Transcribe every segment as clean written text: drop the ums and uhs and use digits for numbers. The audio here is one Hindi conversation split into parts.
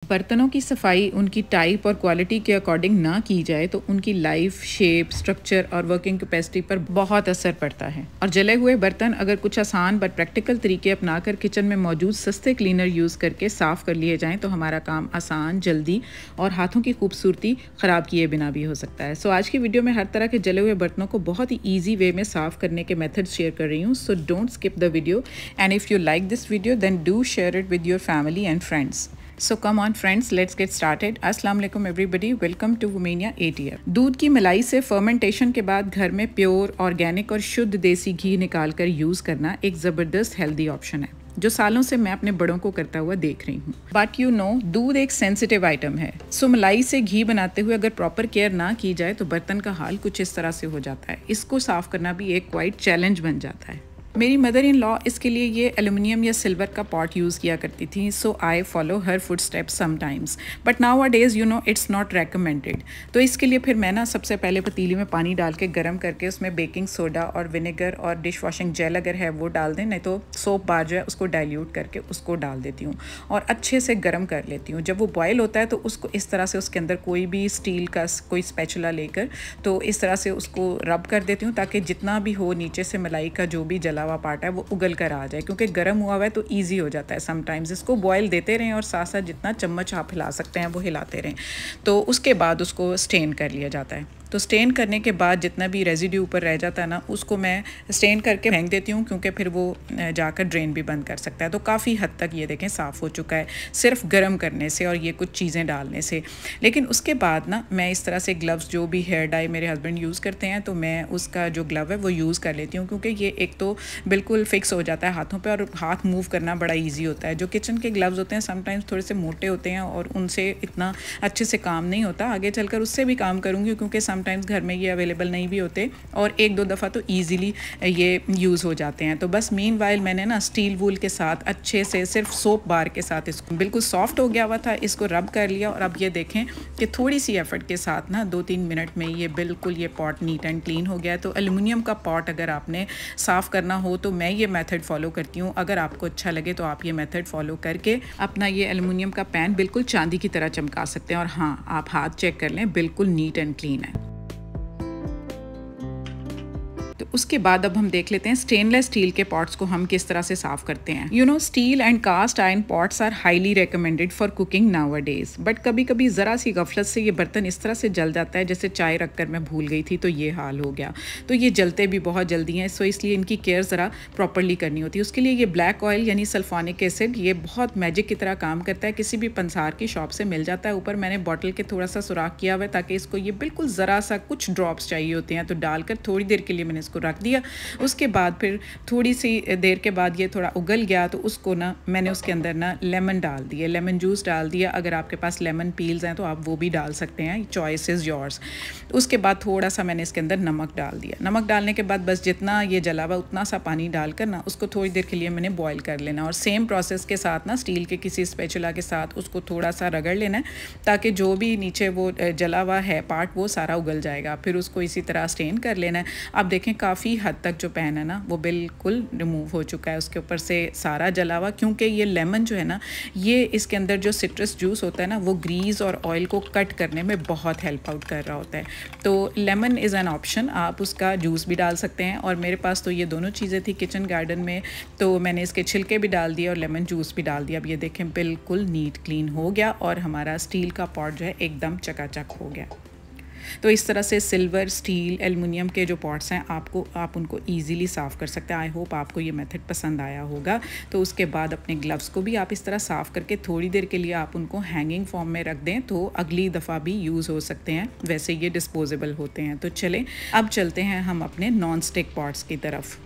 बर्तनों की सफाई उनकी टाइप और क्वालिटी के अकॉर्डिंग ना की जाए तो उनकी लाइफ, शेप, स्ट्रक्चर और वर्किंग कैपेसिटी पर बहुत असर पड़ता है। और जले हुए बर्तन अगर कुछ आसान बट प्रैक्टिकल तरीके अपनाकर किचन में मौजूद सस्ते क्लीनर यूज़ करके साफ़ कर लिए जाएं तो हमारा काम आसान, जल्दी और हाथों की खूबसूरती ख़राब किए बिना भी हो सकता है। सो आज की वीडियो में हर तरह के जले हुए बर्तनों को बहुत ही ईजी वे में साफ़ करने के मेथड्स शेयर कर रही हूँ। So don't skip the video and if you like this video then do share it with your family and friends. So come on friends, let's get started. अस्सलाम वालेकुम everybody, welcome to Womenia ATF। दूध की मलाई से फर्मेंटेशन के बाद घर में प्योर, ऑर्गेनिक और शुद्ध देसी घी निकाल कर यूज़ करना एक ज़बरदस्त हेल्दी ऑप्शन है जो सालों से मैं अपने बड़ों को करता हुआ देख रही हूँ। बट यू नो, दूध एक सेंसिटिव आइटम है। सो मलाई से घी बनाते हुए अगर प्रॉपर केयर ना की जाए तो बर्तन का हाल कुछ इस तरह से हो जाता है। इसको साफ़ करना भी एक क्वाइट चैलेंज बन जाता है। मेरी मदर इन लॉ इसके लिए ये एल्युमिनियम या सिल्वर का पॉट यूज़ किया करती थी। So I follow her footsteps sometimes, but nowadays you know it's not recommended. तो इसके लिए फिर मैं सबसे पहले पतीली में पानी डाल के गर्म करके उसमें बेकिंग सोडा और विनेगर और डिश वॉशिंग जेल अगर है वो डाल दें, नहीं तो सोप बार जो है उसको डाइल्यूट करके उसको डाल देती हूँ और अच्छे से गर्म कर लेती हूँ। जब वो बॉयल होता है तो उसको इस तरह से उसके अंदर कोई भी स्टील का कोई स्पैचुला लेकर तो इस तरह से उसको रब कर देती हूँ ताकि जितना भी हो नीचे से मलाई का जो भी जला हुआ पार्ट है वो उगल कर आ जाए, क्योंकि गर्म हुआ हुआ है तो इजी हो जाता है। समटाइम्स इसको बॉयल देते रहें और साथ साथ जितना चम्मच आप हिला सकते हैं वो हिलाते रहें। तो उसके बाद उसको स्टेन कर लिया जाता है। तो स्टेन करने के बाद जितना भी रेजिड्यू ऊपर रह जाता है ना, उसको मैं स्टेन करके फेंक देती हूँ, क्योंकि फिर वो जाकर ड्रेन भी बंद कर सकता है। तो काफ़ी हद तक ये देखें साफ़ हो चुका है सिर्फ गर्म करने से और ये कुछ चीज़ें डालने से। लेकिन उसके बाद ना मैं इस तरह से ग्लव्स, जो भी हेयर डाई मेरे हस्बैंड यूज़ करते हैं, तो मैं उसका जो ग्लव है वो यूज़ कर लेती हूँ, क्योंकि ये एक तो बिल्कुल फिक्स हो जाता है हाथों पे और हाथ मूव करना बड़ा ईजी होता है। जो किचन के ग्लव्स होते हैं समटाइम्स थोड़े से मोटे होते हैं और उनसे इतना अच्छे से काम नहीं होता। आगे चलकर उससे भी काम करूँगी, क्योंकि समटाइम्स घर में ये अवेलेबल नहीं भी होते और एक दो दफ़ा तो ईजिली ये यूज़ हो जाते हैं। तो बस मीनवाइल मैंने ना स्टील वूल के साथ अच्छे से सिर्फ सोप बार के साथ इसको बिल्कुल सॉफ्ट हो गया हुआ था, इसको रब कर लिया। और अब ये देखें कि थोड़ी सी एफर्ट के साथ ना 2-3 मिनट में ये बिल्कुल ये पॉट नीट एंड क्लीन हो गया है। तो एल्युमिनियम का पॉट अगर आपने साफ़ करना हो तो मैं ये मेथड फॉलो करती हूँ। अगर आपको अच्छा लगे तो आप ये मेथड फॉलो करके अपना ये एल्युमिनियम का पैन बिल्कुल चांदी की तरह चमका सकते हैं। और हाँ, आप हाथ चेक कर लें, बिल्कुल नीट एंड क्लीन है। तो उसके बाद अब हम देख लेते हैं स्टेनलेस स्टील के पॉट्स को हम किस तरह से साफ़ करते हैं। You know, steel and cast iron pots are highly recommended for cooking nowadays, but कभी कभी ज़रा सी गफलत से ये बर्तन इस तरह से जल जाता है, जैसे चाय रखकर मैं भूल गई थी तो ये हाल हो गया। तो ये जलते भी बहुत जल्दी हैं, सो इसलिए इनकी केयर ज़रा प्रॉपरली करनी होती है। उसके लिए ये ब्लैक ऑयल यानी सल्फोनिक एसिड ये बहुत मैजिक की तरह काम करता है। किसी भी पंसार की शॉप से मिल जाता है। ऊपर मैंने बॉटल के थोड़ा सा सुराख किया हुआ है ताकि इसको ये बिल्कुल ज़रा सा कुछ ड्रॉप्स चाहिए होते हैं, तो डालकर थोड़ी देर के लिए मैंने इसको रख दिया। उसके बाद फिर थोड़ी सी देर के बाद ये थोड़ा उगल गया तो उसको ना मैंने उसके अंदर ना लेमन डाल दिया, लेमन जूस डाल दिया। अगर आपके पास लेमन पील्स हैं तो आप वो भी डाल सकते हैं, चॉइस इज़ योर्स। उसके बाद थोड़ा सा मैंने इसके अंदर नमक डाल दिया। नमक डालने के बाद बस जितना ये जला हुआ उतना सा पानी डालकर ना उसको थोड़ी देर के लिए मैंने बॉयल कर लेना। और सेम प्रोसेस के साथ ना स्टील के किसी स्पैचुला के साथ उसको थोड़ा सा रगड़ लेना है ताकि जो भी नीचे वो जला हुआ है पार्ट वो सारा उगल जाएगा। फिर उसको इसी तरह स्टेन कर लेना है। अब देखें काफ़ी हद तक जो पैन है ना वो बिल्कुल रिमूव हो चुका है उसके ऊपर से सारा जला हुआ, क्योंकि ये लेमन जो है ना ये इसके अंदर जो सिट्रस जूस होता है ना वो ग्रीस और ऑयल को कट करने में बहुत हेल्प आउट कर रहा होता है। तो लेमन इज़ एन ऑप्शन, आप उसका जूस भी डाल सकते हैं। और मेरे पास तो ये दोनों चीज़ें थी किचन गार्डन में, तो मैंने इसके छिलके भी डाल दिए और लेमन जूस भी डाल दिया। अब ये देखें बिल्कुल नीट क्लीन हो गया और हमारा स्टील का पॉट जो है एकदम चकाचक हो गया। तो इस तरह से सिल्वर, स्टील, एल्युमिनियम के जो पॉट्स हैं आप उनको ईजिली साफ़ कर सकते हैं। आई होप आपको ये मेथड पसंद आया होगा। तो उसके बाद अपने ग्लव्स को भी आप इस तरह साफ़ करके थोड़ी देर के लिए आप उनको हैंगिंग फॉर्म में रख दें तो अगली दफ़ा भी यूज़ हो सकते हैं। वैसे ये डिस्पोजेबल होते हैं। तो चलें अब चलते हैं हम अपने नॉन स्टिक पॉट्स की तरफ।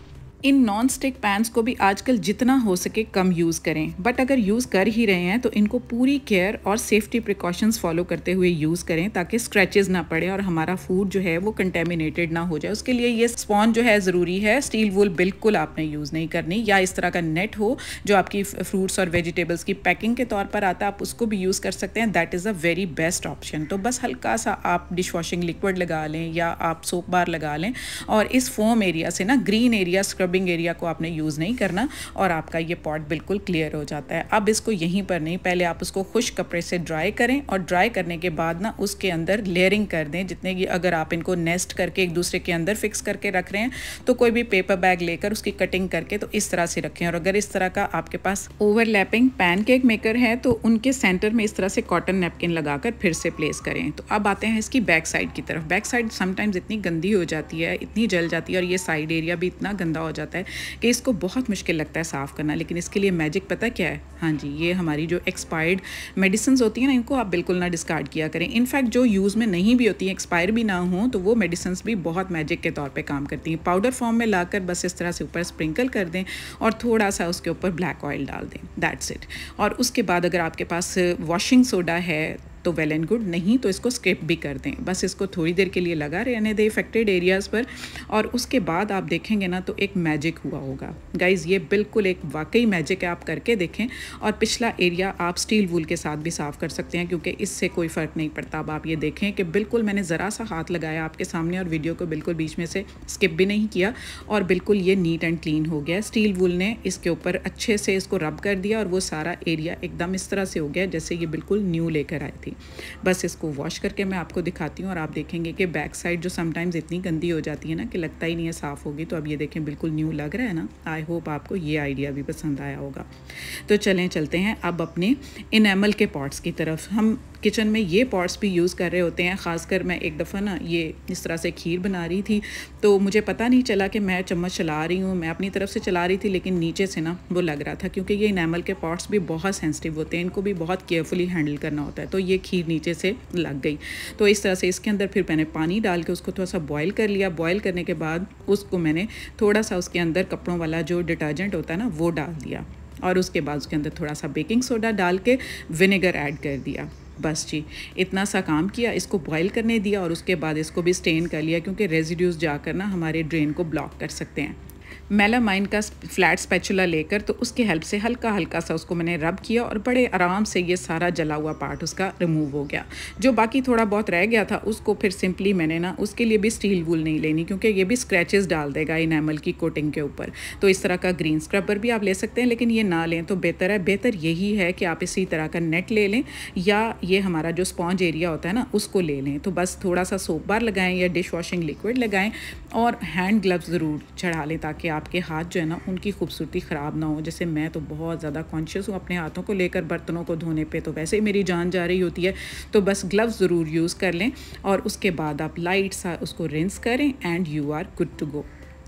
इन नॉन स्टिक पैन्स को भी आजकल जितना हो सके कम यूज़ करें, बट अगर यूज़ कर ही रहे हैं तो इनको पूरी केयर और सेफ्टी प्रिकॉशंस फॉलो करते हुए यूज़ करें ताकि स्क्रैचेस ना पड़े और हमारा फूड जो है वो कंटेमिनेटेड ना हो जाए। उसके लिए ये स्पॉन्ज जो है ज़रूरी है। स्टील वूल बिल्कुल आपने यूज़ नहीं करनी, या इस तरह का नेट हो जो आपकी फ्रूट्स और वेजिटेबल्स की पैकिंग के तौर पर आता है, आप उसको भी यूज़ कर सकते हैं। That is a very best option. तो बस हल्का सा आप डिश वॉशिंग लिक्विड लगा लें या आप सोप बार लगा लें और इस फोम एरिया से ना green area scrub scrubbing area को आपने यूज़ नहीं करना और आपका ये पॉट बिल्कुल क्लियर हो जाता है। अब इसको यहीं पर नहीं, पहले आप उसको खुश्क कपड़े से ड्राई करें और ड्राई करने के बाद ना उसके अंदर लेयरिंग कर दें। जितने की अगर आप इनको नेस्ट करके एक दूसरे के अंदर फिक्स करके रख रहे हैं तो कोई भी पेपर बैग लेकर उसकी कटिंग करके तो इस तरह से रखें। और अगर इस तरह का आपके पास ओवरलैपिंग पैनकेक मेकर है तो उनके सेंटर में इस तरह से कॉटन नैपकिन लगाकर फिर से प्लेस करें। तो अब आते हैं इसकी बैक साइड की तरफ। बैक साइड समटाइम्स इतनी गंदी हो जाती है, इतनी जल जाती है और ये साइड एरिया भी इतना गंदा हो जाता है कि इसको बहुत मुश्किल लगता है साफ़ करना। लेकिन इसके लिए मैजिक पता क्या है? हाँ जी, ये हमारी जो एक्सपायर्ड मेडिसिन होती हैं ना, इनको आप बिल्कुल ना डिस्कार्ड किया करें। इनफैक्ट जो यूज़ में नहीं भी होती हैं, एक्सपायर भी ना हो, तो वो मेडिसिन भी बहुत मैजिक के तौर पे काम करती हैं। पाउडर फॉर्म में लाकर बस इस तरह से ऊपर स्प्रिंकल कर दें और थोड़ा सा उसके ऊपर ब्लैक ऑयल डाल दें, दैट्स इट। और उसके बाद अगर आपके पास वॉशिंग सोडा है तो वेल एंड गुड, नहीं तो इसको स्किप भी कर दें। बस इसको थोड़ी देर के लिए लगा रहने दें इफेक्टेड एरियाज़ पर और उसके बाद आप देखेंगे ना तो एक मैजिक हुआ होगा। गाइज़ ये बिल्कुल एक वाकई मैजिक है, आप करके देखें। और पिछला एरिया आप स्टील वूल के साथ भी साफ़ कर सकते हैं क्योंकि इससे कोई फ़र्क नहीं पड़ता। अब आप ये देखें कि बिल्कुल मैंने ज़रा सा हाथ लगाया आपके सामने और वीडियो को बिल्कुल बीच में से स्किप भी नहीं किया और बिल्कुल ये नीट एंड क्लीन हो गया। स्टील वूल ने इसके ऊपर अच्छे से इसको रब कर दिया और वो सारा एरिया एकदम इस तरह से हो गया जैसे ये बिल्कुल न्यू लेकर आई थी। बस इसको वॉश करके मैं आपको दिखाती हूँ और आप देखेंगे कि बैक साइड जो समटाइम्स इतनी गंदी हो जाती है ना कि लगता ही नहीं है साफ़ होगी, तो अब ये देखें बिल्कुल न्यू लग रहा है ना। आई होप आपको ये आइडिया भी पसंद आया होगा। तो चलते हैं अब अपने इनेमल के पॉट्स की तरफ। हम किचन में ये पॉट्स भी यूज़ कर रहे होते हैं। ख़ासकर मैं एक दफ़ा ना ये इस तरह से खीर बना रही थी तो मुझे पता नहीं चला कि मैं चम्मच चला रही हूँ, मैं अपनी तरफ से चला रही थी लेकिन नीचे से ना वो लग रहा था, क्योंकि ये इनेमल के पॉट्स भी बहुत सेंसिटिव होते हैं, इनको भी बहुत केयरफुली हैंडल करना होता है। तो ये खीर नीचे से लग गई। तो इस तरह से इसके अंदर फिर मैंने पानी डाल के उसको थोड़ा सा बॉयल कर लिया। बॉयल करने के बाद उसको मैंने थोड़ा सा उसके अंदर कपड़ों वाला जो डिटर्जेंट होता है ना वो डाल दिया और उसके बाद उसके अंदर थोड़ा सा बेकिंग सोडा डाल के विनेगर ऐड कर दिया। बस जी इतना सा काम किया, इसको बॉयल करने दिया और उसके बाद इसको भी स्टेन कर लिया क्योंकि रेजिड्यूज जाकर ना हमारे ड्रेन को ब्लॉक कर सकते हैं। मेलामाइन का फ्लैट स्पैचुला लेकर तो उसकी हेल्प से हल्का हल्का सा उसको मैंने रब किया और बड़े आराम से ये सारा जला हुआ पार्ट उसका रिमूव हो गया। जो बाकी थोड़ा बहुत रह गया था उसको फिर सिंपली मैंने ना उसके लिए भी स्टील वूल नहीं लेनी क्योंकि ये भी स्क्रैचेस डाल देगा इनेमल की कोटिंग के ऊपर। तो इस तरह का ग्रीन स्क्रबर भी आप ले सकते हैं, लेकिन ये ना लें तो बेहतर है। बेहतर यही है कि आप इसी तरह का नेट ले लें या ये हमारा जो स्पॉन्ज एरिया होता है ना उसको ले लें। तो बस थोड़ा सा सोप बार लगाएं या डिश वॉशिंग लिक्विड लगाएं और हैंड ग्लव्स ज़रूर चढ़ा लें ताकि आपके हाथ जो है ना उनकी खूबसूरती ख़राब ना हो। जैसे मैं तो बहुत ज़्यादा कॉन्शियस हूँ अपने हाथों को लेकर, बर्तनों को धोने पे तो वैसे ही मेरी जान जा रही होती है। तो बस ग्लव्स ज़रूर यूज़ कर लें और उसके बाद आप लाइट सा उसको रिंस करें and you are good to go.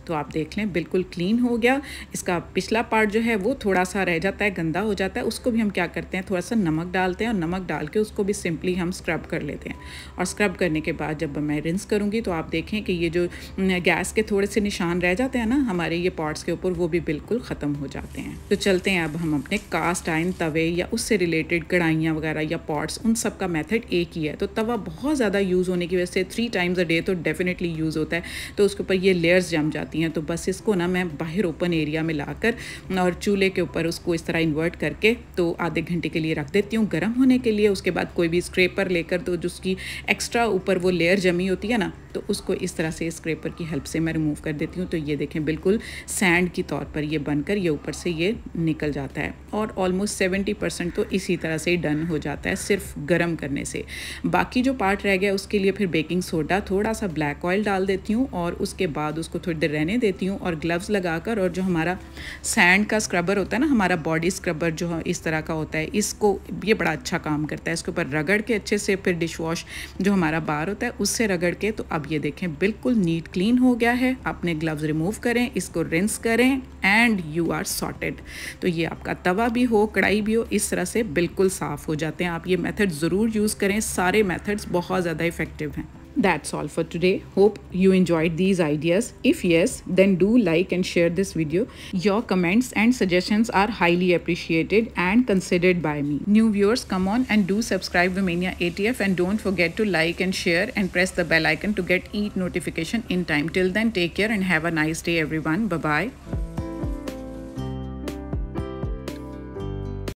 तो आप देख लें बिल्कुल क्लीन हो गया। इसका पिछला पार्ट जो है वो थोड़ा सा रह जाता है, गंदा हो जाता है, उसको भी हम क्या करते हैं थोड़ा सा नमक डालते हैं और नमक डाल के उसको भी सिंपली हम स्क्रब कर लेते हैं। और स्क्रब करने के बाद जब मैं रिंस करूँगी तो आप देखें कि ये जो गैस के थोड़े से निशान रह जाते हैं ना हमारे ये पॉट्स के ऊपर, वो भी बिल्कुल ख़त्म हो जाते हैं। तो चलते हैं अब हम अपने कास्ट आयरन तवे या उससे रिलेटेड कढ़ाइयाँ वगैरह या पॉट्स, उन सब का मेथड एक ही है। तो तवा बहुत ज़्यादा यूज़ होने की वजह से 3 टाइम्स अ डे तो डेफिनेटली यूज़ होता है, तो उसके ऊपर ये लेयर्स जम जाती हैं। तो बस इसको ना मैं बाहर ओपन एरिया में लाकर और चूल्हे के ऊपर उसको इस तरह इन्वर्ट करके तो आधे घंटे के लिए रख देती हूँ गर्म होने के लिए। उसके बाद कोई भी स्क्रैपर लेकर तो जिसकी एक्स्ट्रा ऊपर वो लेयर जमी होती है ना तो उसको इस तरह से स्क्रैपर की हेल्प से मैं रिमूव कर देती हूँ। तो ये देखें बिल्कुल सैंड की तौर पर ये बनकर ये ऊपर से ये निकल जाता है और ऑलमोस्ट 70% तो इसी तरह से डन हो जाता है सिर्फ गर्म करने से। बाकी जो पार्ट रह गया उसके लिए फिर बेकिंग सोडा, थोड़ा सा ब्लैक ऑयल डाल देती हूँ और उसके बाद उसको थोड़ी देर रहने देती हूँ और ग्लव्स लगाकर और जो हमारा सैंड का स्क्रबर होता है ना, हमारा बॉडी स्क्रबर जो इस तरह का होता है, इसको ये बड़ा अच्छा काम करता है। इसके ऊपर रगड़ के अच्छे से फिर डिश वॉश जो हमारा बार होता है उससे रगड़ के तो अब ये देखें बिल्कुल नीट क्लीन हो गया है। अपने ग्लव्स रिमूव करें, इसको रिंस करें एंड यू आर सॉर्टेड। तो ये आपका तवा भी हो, कढ़ाई भी हो, इस तरह से बिल्कुल साफ़ हो जाते हैं। आप ये मेथड ज़रूर यूज़ करें, सारे मेथड्स बहुत ज़्यादा इफ़ेक्टिव हैं। That's all for today. Hope you enjoyed these ideas. If yes, then do like and share this video. Your comments and suggestions are highly appreciated and considered by me. New viewers, come on and do subscribe Romania ATF and don't forget to like and share and press the bell icon to get each notification in time. Till then, take care and have a nice day everyone. Bye-bye.